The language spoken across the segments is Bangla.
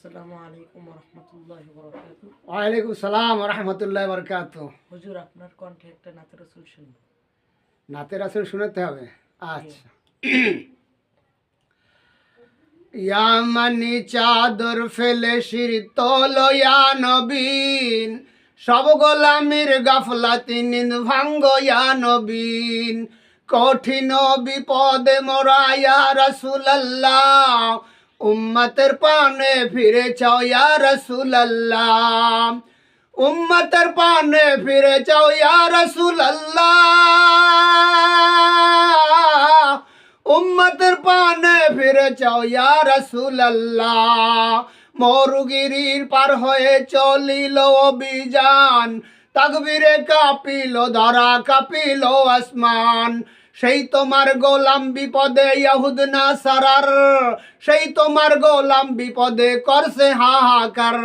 আসসালামু আলাইকুম রহমতুল্লাহি বরকাতুহু। ওয়ালাইকুম সালাম রহমতুল্লাহ বরকাত। হুজুর, আপনার কণ্ঠে একটা নাতে রাসূল শুনবো। নাতে রাসূল শোনাতে হবে? জি। আচ্ছা। ইয়ামানি চাদর ফেলে শির তোলো ইয়া নবীন, সব গোলামির গাফলাতি নিন ভাঙ্গো ইয়া নবীন। কঠিন বিপদে মোরা ইয়া রাসূলুল্লাহ, উম্মতের পানে ফিরে চাও ইয়া রাসূলুল্লাহ। উম্মতের পানে ফিরে চাও ইয়া রাসূলুল্লাহ, উম্মতের পানে ফিরে চাও ইয়া রাসূলুল্লাহ। মরুগিরির পার হয়ে চলিল অভিযান, তাকবীরে কাঁপিল ধরা কাঁপিল আসমান। সেই তোমার গোলাম বিপদে ইহুদ নাসারার, সেই তোমার গোলাম বিপদে করছে হাহাকার।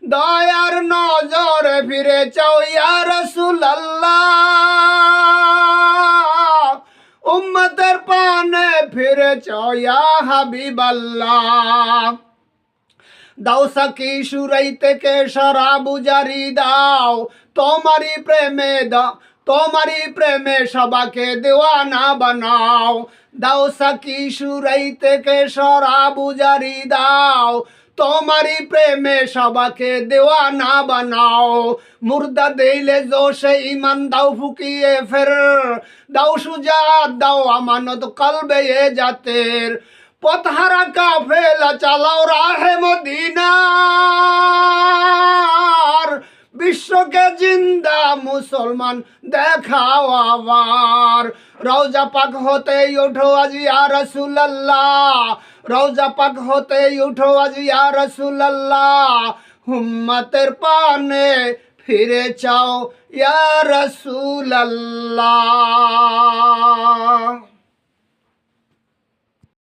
দয়ার নজরে ফিরে চাও ইয়া রাসূলুল্লাহ, উম্মতের পানে ফিরে চাও ইয়া হাবিবাল্লাহ। দাও সাকি সুরাই থেকে শরাবু জারি দাও, তোমারই প্রেমে দাও, তোমারই প্রেমে সবাকে দেওয়ানা বানাও। দাও সাকি সুরাই থেকে শরাবু জারি দাও, তোমারই প্রেমে সবাকে দেওয়ানা বানাও। মুর্দা দিলে জোশে ইমান দাও ফুকিয়ে ফের, দাও সুজাত দাও আমানত কলবে এ জাতের। পথহারা কাফেলা চালাও রাহে মদিনার, বিশ্বকে জিন্দা মুসলমান দেখাও আবার। রওজা পাক হতে উঠো আজ ইয়া রাসূলুল্লাহ, রওজা পাক হতে উঠো আজ ইয়া রাসূলুল্লাহ। উম্মতের পানে ফিরে চাও ইয়া রাসূলুল্লাহ।